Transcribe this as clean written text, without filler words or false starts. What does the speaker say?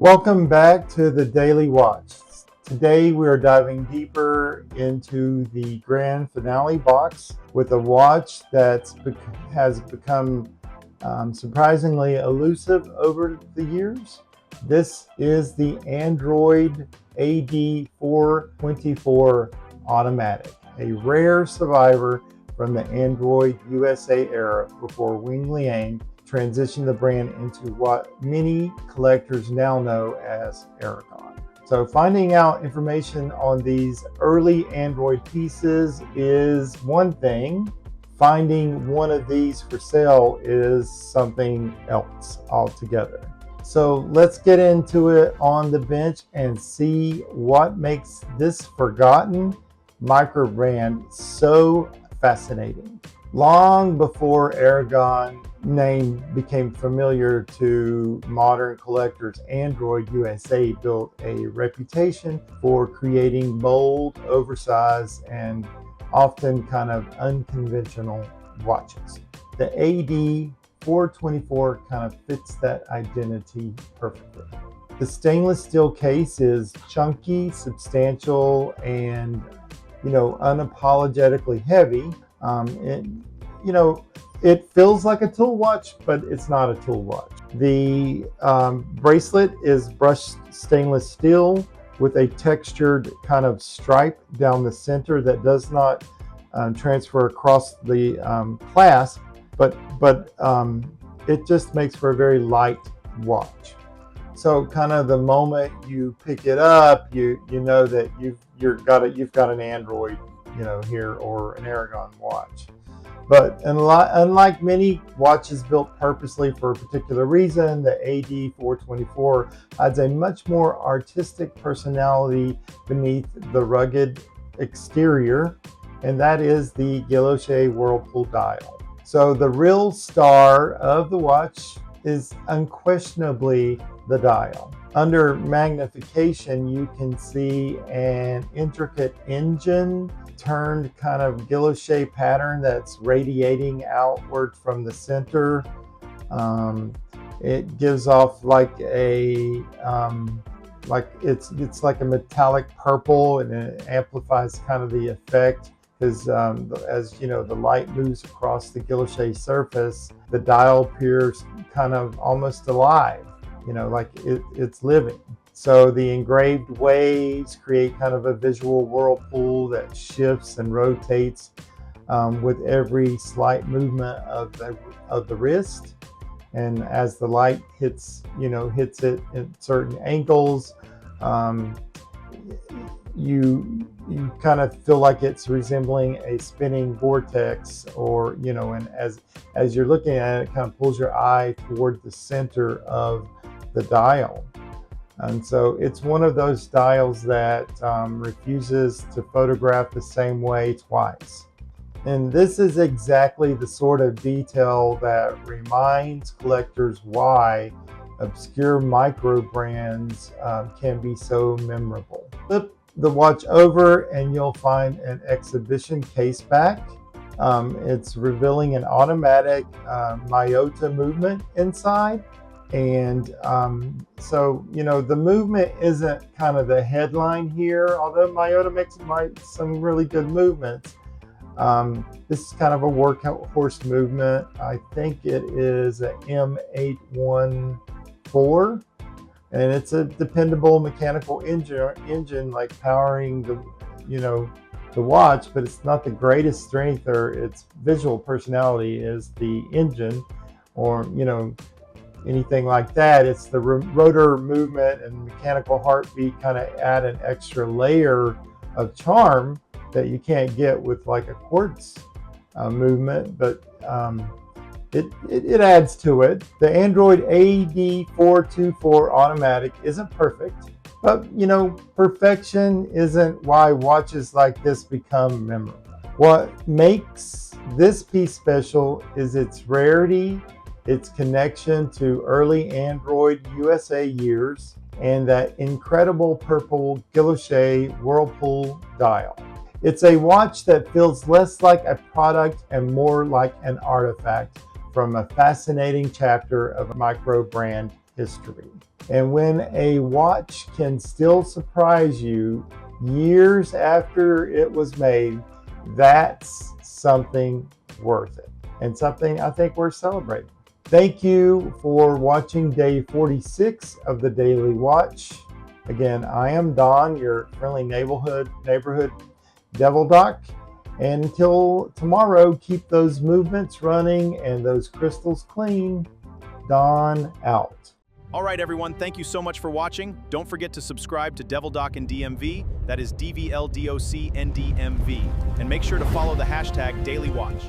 Welcome back to the Daily Watch. Today we are diving deeper into the grand finale box with a watch that has become surprisingly elusive over the years. This is the Android AD424 Automatic, a rare survivor from the Android USA era before Wing Liang transitioned the brand into what many collectors now know as Aragon. So finding out information on these early Android pieces is one thing. Finding one of these for sale is something else altogether. So let's get into it on the bench and see what makes this forgotten microbrand so fascinating. Long before Aragon name became familiar to modern collectors, Android USA built a reputation for creating bold, oversized, and often kind of unconventional watches. The AD424 kind of fits that identity perfectly. The stainless steel case is chunky, substantial, and unapologetically heavy. It feels like a tool watch, but it's not a tool watch. The bracelet is brushed stainless steel with a textured kind of stripe down the center that does not transfer across the clasp, but it just makes for a very light watch. So kind of the moment you pick it up, you know that you've got an Android, here, or an Aragon watch. But unlike many watches built purposely for a particular reason, the AD424 adds a much more artistic personality beneath the rugged exterior, and that is the Guilloche Whirlpool dial. So the real star of the watch is unquestionably the dial. Under magnification, you can see an intricate engine turned kind of guilloche pattern that's radiating outward from the center. It gives off like a it's like a metallic purple, and it amplifies kind of the effect because as the light moves across the guilloche surface, the dial appears kind of almost alive, like it's living. So the engraved waves create kind of a visual whirlpool that shifts and rotates with every slight movement of the wrist. And as the light hits it at certain angles, you kind of feel like it's resembling a spinning vortex, or and as you're looking at it, it kind of pulls your eye toward the center of the dial. And so it's one of those dials that refuses to photograph the same way twice. And this is exactly the sort of detail that reminds collectors why obscure micro brands can be so memorable. Flip the watch over and you'll find an exhibition case back. It's revealing an automatic Miyota movement inside. And so the movement isn't kind of the headline here, although Miyota makes some really good movements. This is kind of a workhorse movement. I think it is a M814, and it's a dependable mechanical engine like powering the watch, but it's not the greatest strength or its visual personality is the engine, or anything like that. It's the rotor movement and mechanical heartbeat kind of add an extra layer of charm that you can't get with like a quartz movement, but it adds to it. The Android AD424 Automatic isn't perfect, but perfection isn't why watches like this become memorable. What makes this piece special is its rarity, its connection to early Android USA years, and that incredible purple Guilloche Whirlpool dial. It's a watch that feels less like a product and more like an artifact from a fascinating chapter of micro brand history. And when a watch can still surprise you years after it was made, that's something worth it, and something I think worth celebrating. Thank you for watching day 46 of the Daily Watch. Again, I am Don, your friendly neighborhood Devil Doc. And until tomorrow, keep those movements running and those crystals clean. Don out. All right, everyone, thank you so much for watching. Don't forget to subscribe to Devil Doc and DMV, that is DVLDOC and DMV, and make sure to follow the hashtag Daily Watch.